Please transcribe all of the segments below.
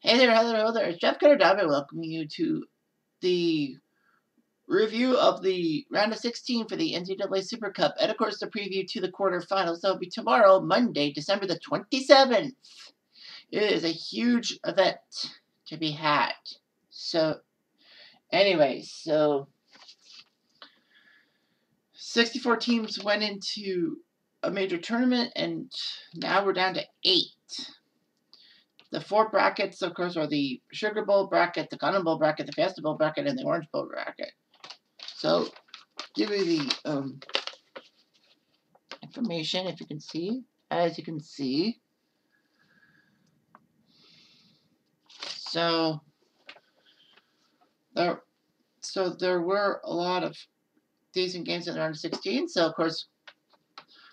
Hey there, hello there. It's Jeff Cutter welcoming you to the review of the round of 16 for the NCAA SuperCup, and of course the preview to the quarterfinals. That'll be tomorrow, Monday, December the 27th. It is a huge event to be had. So, anyway, 64 teams went into a major tournament, and now we're down to 8. The 4 brackets, of course, are the Sugar Bowl bracket, the Cotton Bowl bracket, the Fiesta Bowl bracket, and the Orange Bowl bracket. So, give you the information, if you can see. As you can see, so there were a lot of decent games in the round of 16. So, of course,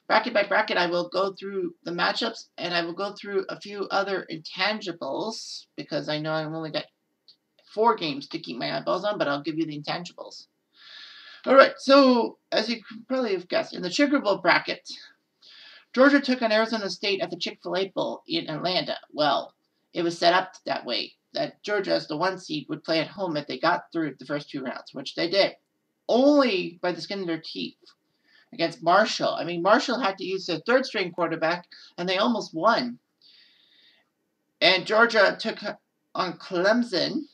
bracket by bracket, I will go through the matchups, and I will go through a few other intangibles, because I know I've only got 4 games to keep my eyeballs on, but I'll give you the intangibles. All right, so as you probably have guessed, in the Sugar Bowl bracket, Georgia took on Arizona State at the Chick-fil-A Bowl in Atlanta. Well, it was set up that way, that Georgia, as the 1 seed, would play at home if they got through the first 2 rounds, which they did, only by the skin of their teeth against Marshall. I mean, Marshall had to use their 3rd-string quarterback, and they almost won. And Georgia took on Clemson,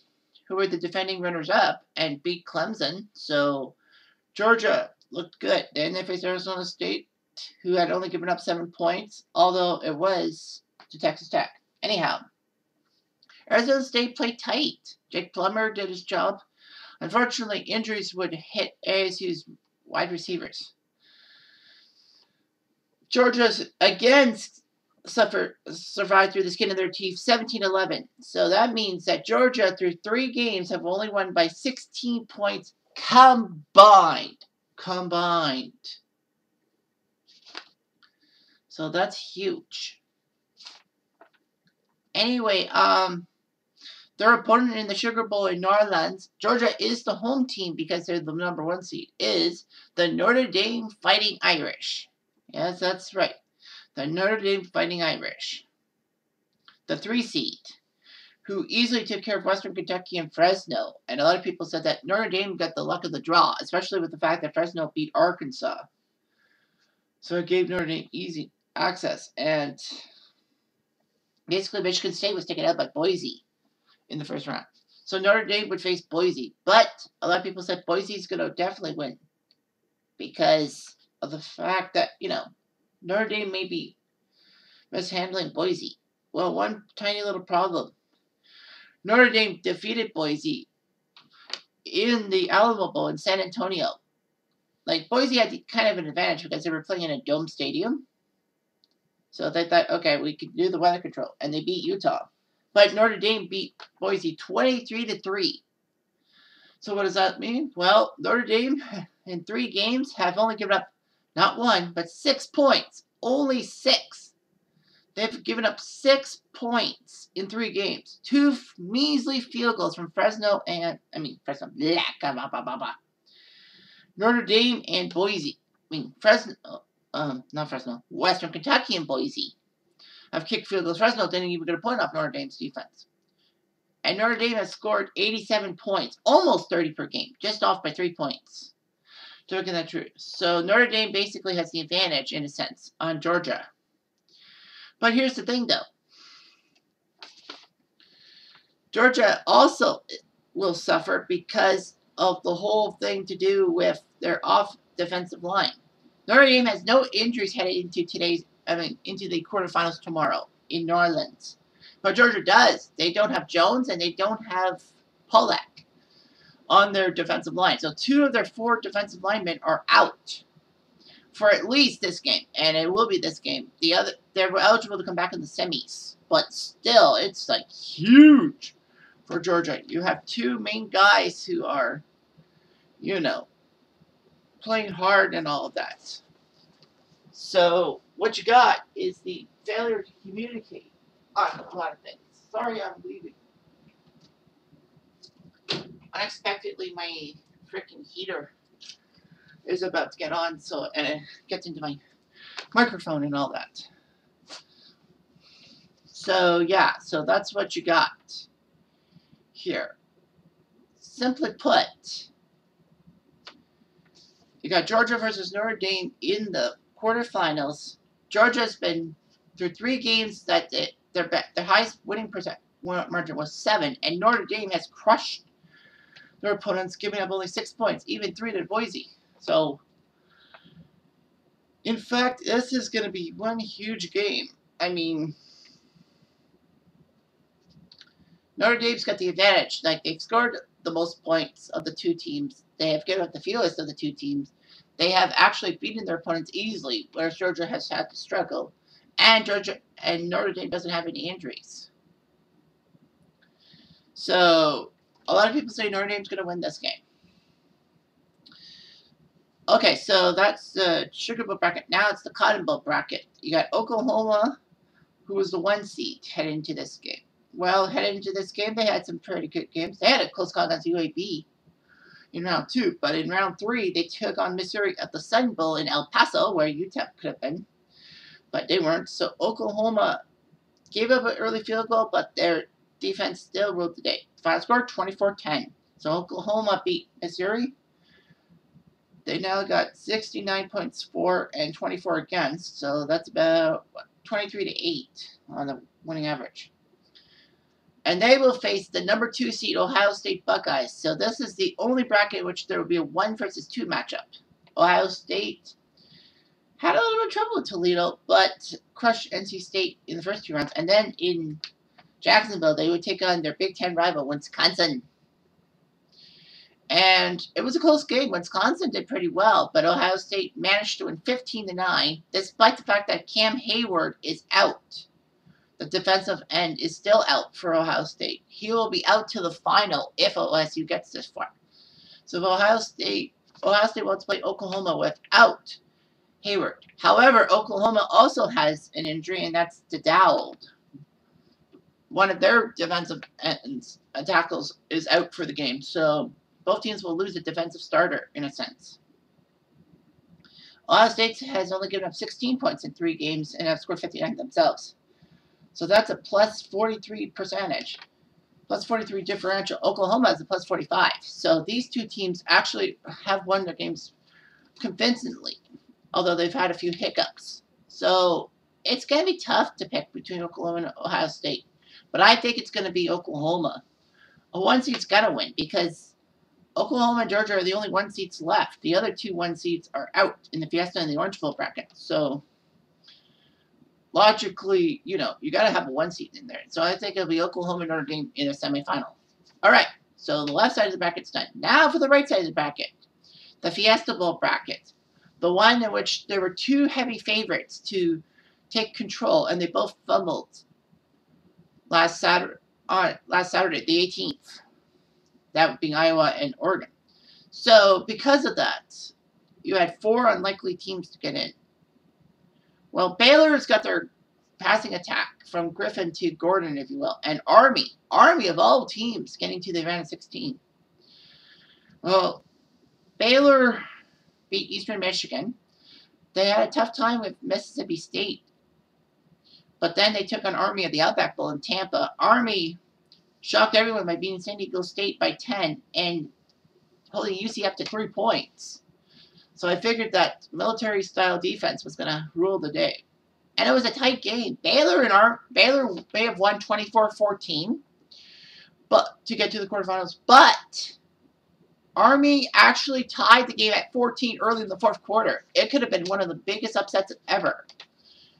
who were the defending runners-up, and beat Clemson. So Georgia looked good. Then they faced Arizona State, who had only given up 7 points, although it was to Texas Tech. Anyhow, Arizona State played tight. Jake Plummer did his job. Unfortunately, injuries would hit ASU's wide receivers. Georgia's again survived through the skin of their teeth, 17-11. So that means that Georgia, through 3 games, have only won by 16 points combined. So that's huge. Anyway, their opponent in the Sugar Bowl in New Orleans, Georgia is the home team because they're the number 1 seed, is the Notre Dame Fighting Irish. Yes, that's right. The Notre Dame Fighting Irish. The 3 seed, who easily took care of Western Kentucky and Fresno. And a lot of people said that Notre Dame got the luck of the draw, especially with the fact that Fresno beat Arkansas. So it gave Notre Dame easy access. And basically, Michigan State was taken out by Boise in the first round. So Notre Dame would face Boise. But a lot of people said Boise's going to definitely win because of the fact that, Notre Dame may be mishandling Boise. Well, one tiny little problem. Notre Dame defeated Boise in the Alamo Bowl in San Antonio. Like, Boise had kind of an advantage because they were playing in a dome stadium. So they thought, okay, we can do the weather control. And they beat Utah. But Notre Dame beat Boise 23-3. So what does that mean? Well, Notre Dame, in 3 games, have only given up not 1, but 6 points. Only 6. They've given up 6 points in 3 games. 2 measly field goals from Fresno. Notre Dame and Boise. Western Kentucky and Boise have kicked field goals. Fresno didn't even get a point off Notre Dame's defense. And Notre Dame has scored 87 points, almost 30 per game, just off by 3 points. To look at that true. So Notre Dame basically has the advantage, in a sense, on Georgia. But here's the thing, though. Georgia also will suffer because of the whole thing to do with their off defensive line. Notre Dame has no injuries headed into into the quarterfinals tomorrow in New Orleans. But Georgia does. They don't have Jones and they don't have Pollack on their defensive line. So 2 of their 4 defensive linemen are out for at least this game, and it will be this game. They're eligible to come back in the semis, but still, it's like huge for Georgia. You have 2 main guys who are, playing hard and all of that. So what you got is the failure to communicate on a lot of things. Sorry, I'm leaving. Unexpectedly, my freaking heater is about to get on, and it gets into my microphone and all that. So, yeah, so that's what you got here. Simply put, you got Georgia versus Notre Dame in the quarterfinals. Georgia's been through 3 games that their highest winning margin was 7, and Notre Dame has crushed their opponents, giving up only 6 points, even 3 to Boise. So, in fact, this is going to be one huge game. I mean, Notre Dame's got the advantage. Like, they've scored the most points of the 2 teams. They have given up the fewest of the 2 teams. They have actually beaten their opponents easily, whereas Georgia has had to struggle. And Notre Dame doesn't have any injuries. So, a lot of people say Notre Dame's going to win this game. Okay, so that's the Sugar Bowl bracket. Now it's the Cotton Bowl bracket. You got Oklahoma, who was the 1 seed, heading into this game. Well, heading into this game, they had some pretty good games. They had a close call against UAB in round 2, but in round 3, they took on Missouri at the Sun Bowl in El Paso, where UTEP could have been, but they weren't. So Oklahoma gave up an early field goal, but their defense still ruled the day. Final score, 24-10. So Oklahoma beat Missouri. They now got 69 points for and 24 against, so that's about 23-8 on the winning average. And they will face the number 2 seed Ohio State Buckeyes. So this is the only bracket in which there will be a 1 versus 2 matchup. Ohio State had a little bit of trouble with Toledo, but crushed NC State in the first 2 rounds. And then in Jacksonville, they would take on their Big Ten rival, Wisconsin. And it was a close game. Wisconsin did pretty well, but Ohio State managed to win 15-9, despite the fact that Cam Hayward is out. The defensive end is still out for Ohio State. He will be out to the final if OSU gets this far. So if Ohio State wants to play Oklahoma without Hayward. However, Oklahoma also has an injury, and that's Dowd. One of their defensive ends, tackles is out for the game. So both teams will lose a defensive starter, in a sense. Ohio State has only given up 16 points in 3 games and have scored 59 themselves. So that's a plus 43 percentage. Plus 43 differential. Oklahoma has a plus 45. So these 2 teams actually have won their games convincingly, although they've had a few hiccups. So it's going to be tough to pick between Oklahoma and Ohio State. But I think it's going to be Oklahoma. A 1 seed's got to win because Oklahoma and Georgia are the only 1 seeds left. The other 2 1 seeds are out in the Fiesta and the Orange Bowl bracket. So logically, you got to have a 1 seed in there. So I think it'll be Oklahoma and Notre Dame in a semifinal. All right, so the left side of the bracket's done. Now for the right side of the bracket, the Fiesta Bowl bracket, the one in which there were 2 heavy favorites to take control, and they both fumbled last Saturday, the 18th. That would be Iowa and Oregon. So because of that, you had 4 unlikely teams to get in. Well, Baylor's got their passing attack from Griffin to Gordon, if you will, and Army of all teams, getting to the round of 16. Well, Baylor beat Eastern Michigan. They had a tough time with Mississippi State, but then they took on Army at the Outback Bowl in Tampa. Army shocked everyone by beating San Diego State by 10 and holding UC up to 3 points. So I figured that military-style defense was going to rule the day. And it was a tight game. Baylor may have won 24-14 to get to the quarterfinals. But Army actually tied the game at 14 early in the 4th quarter. It could have been one of the biggest upsets ever.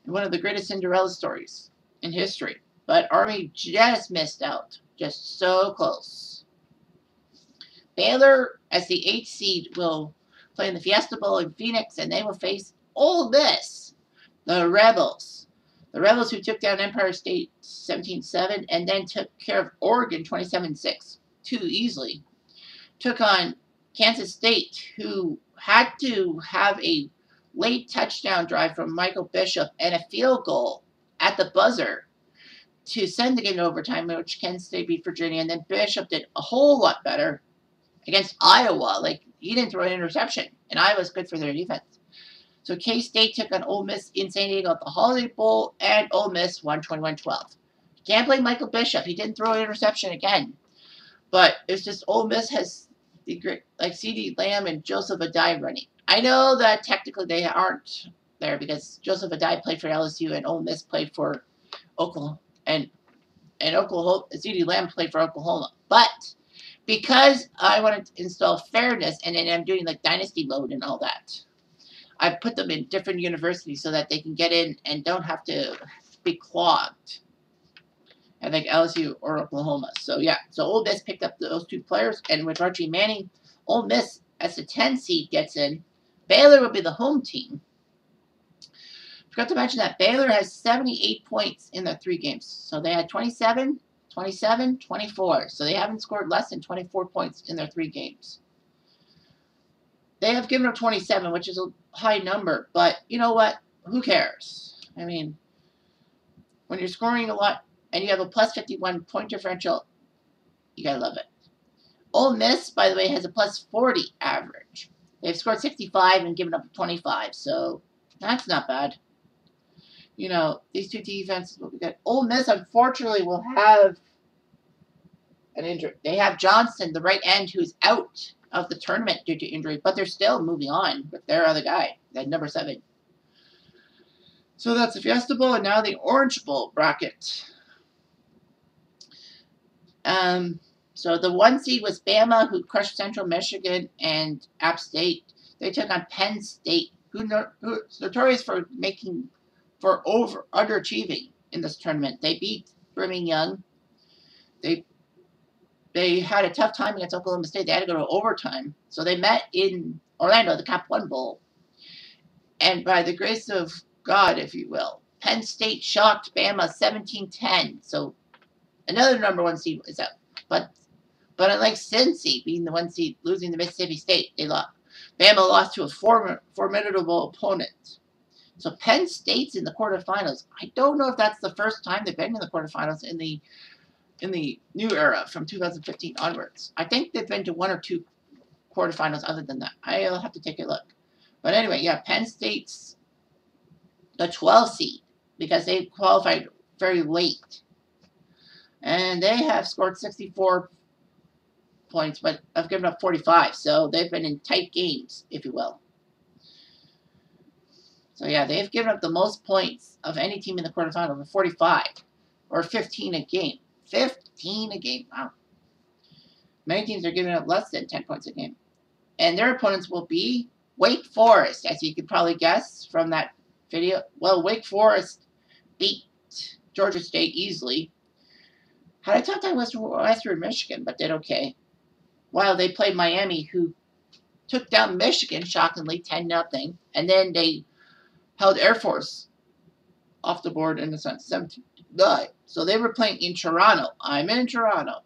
And one of the greatest Cinderella stories in history. But Army just missed out. Just so close. Baylor, as the 8th seed, will play in the Fiesta Bowl in Phoenix, and they will face Ole Miss, the Rebels. The Rebels who took down Empire State 17-7 and then took care of Oregon 27-6, too easily. Took on Kansas State, who had to have a late touchdown drive from Michael Bishop and a field goal at the buzzer to send the game to overtime, in which Kansas State beat Virginia, and then Bishop did a whole lot better against Iowa. Like, he didn't throw an interception, and Iowa's good for their defense. So K-State took on Ole Miss in San Diego at the Holiday Bowl, and Ole Miss won 21-12. Can't blame Michael Bishop. He didn't throw an interception again. But it's just Ole Miss has the great, like CeeDee Lamb and Joseph Adai running. I know that technically they aren't there because Joseph Adai played for LSU and Ole Miss played for Oklahoma. And Oklahoma, CeeDee Lamb played for Oklahoma. But because I wanted to install fairness and then I'm doing like dynasty mode and all that, I put them in different universities so that they can get in and don't have to be clogged. I think LSU or Oklahoma. So yeah, so Ole Miss picked up those two players, and with Archie Manning, Ole Miss as the 10 seed gets in. Baylor will be the home team. Forgot to mention that Baylor has 78 points in their 3 games. So they had 27, 27, 24. So they haven't scored less than 24 points in their 3 games. They have given up 27, which is a high number, but you know what? Who cares? I mean, when you're scoring a lot and you have a plus 51 point differential, you gotta love it. Ole Miss, by the way, has a plus 40 average. They've scored 65 and given up 25, so that's not bad. You know, these two defenses will be good. Ole Miss, unfortunately, will have an injury. They have Johnson, the right end, who's out of the tournament due to injury, but they're still moving on with their other guy, that number 7. So that's the Fiesta Bowl, and now the Orange Bowl bracket. So the 1 seed was Bama, who crushed Central Michigan and App State. They took on Penn State, who's notorious for underachieving in this tournament. They beat Brigham Young. They had a tough time against Oklahoma State. They had to go to overtime. So they met in Orlando, the Cap 1 Bowl. And by the grace of God, if you will, Penn State shocked Bama 17-10. So another number 1 seed is out. But unlike Cincy being the 1 seed, losing to Mississippi State, Bama lost to a formidable opponent. So Penn State's in the quarterfinals. I don't know if that's the first time they've been in the quarterfinals in the new era from 2015 onwards. I think they've been to 1 or 2 quarterfinals other than that. I'll have to take a look. But anyway, yeah, Penn State's the 12 seed because they qualified very late. And they have scored 64 points, but have given up 45. So they've been in tight games, if you will. So yeah, they've given up the most points of any team in the quarterfinals of 45, or 15 a game. 15 a game. Wow. Many teams are giving up less than 10 points a game. And their opponents will be Wake Forest, as you could probably guess from that video. Well, Wake Forest beat Georgia State easily. Had a tough time with Western Michigan, but did okay. While they played Miami, who took down Michigan, shockingly, 10-0. And then they held Air Force off the board in the sense, 17-9. So they were playing in Toronto. I'm in Toronto.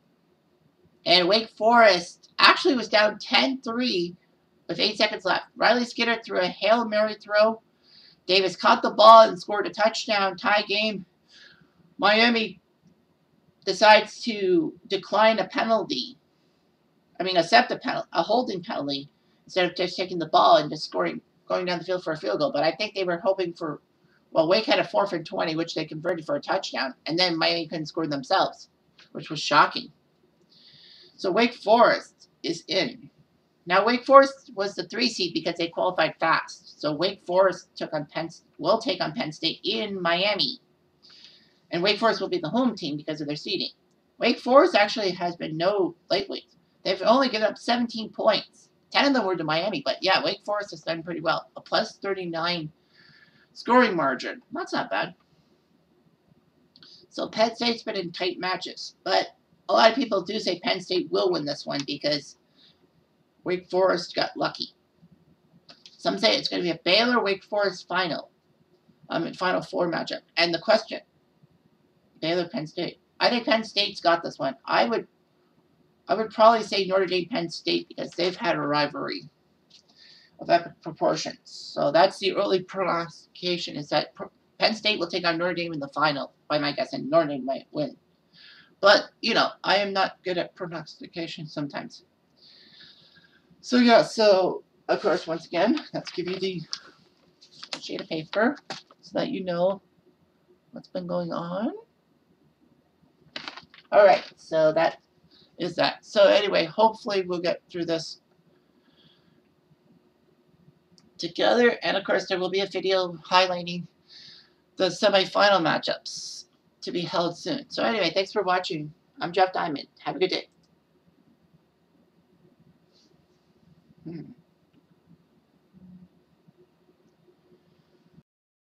And Wake Forest actually was down 10-3 with 8 seconds left. Riley Skinner threw a Hail Mary throw. Davis caught the ball and scored a touchdown. Tie game. Miami decides to decline a penalty. Accept a holding penalty instead of just taking the ball and just going down the field for a field goal. But I think they were hoping for, Wake had a 4th and 20, which they converted for a touchdown. And then Miami couldn't score themselves, which was shocking. So Wake Forest is in. Now, Wake Forest was the 3 seed because they qualified fast. So Wake Forest will take on Penn State in Miami. And Wake Forest will be the home team because of their seeding. Wake Forest actually has been no lightweight. They've only given up 17 points. 10 of them were to Miami. But yeah, Wake Forest has done pretty well. A plus 39 scoring margin. That's not bad. So Penn State's been in tight matches. But a lot of people do say Penn State will win this one because Wake Forest got lucky. Some say it's going to be a Baylor-Wake Forest final. Final 4 matchup. And the question, Baylor-Penn State. I think Penn State's got this one. I would probably say Notre Dame-Penn State because they've had a rivalry of epic proportions. So that's the early prognostication, is that Penn State will take on Notre Dame in the final, by my guess, and Notre Dame might win. But, I am not good at prognostication sometimes. So, yeah, of course, once again, let's give you the sheet of paper so that you know what's been going on. All right, so that is that. So anyway, hopefully we'll get through this together. And of course, there will be a video highlighting the semifinal matchups to be held soon. So anyway, thanks for watching. I'm Jeff Diamond. Have a good day.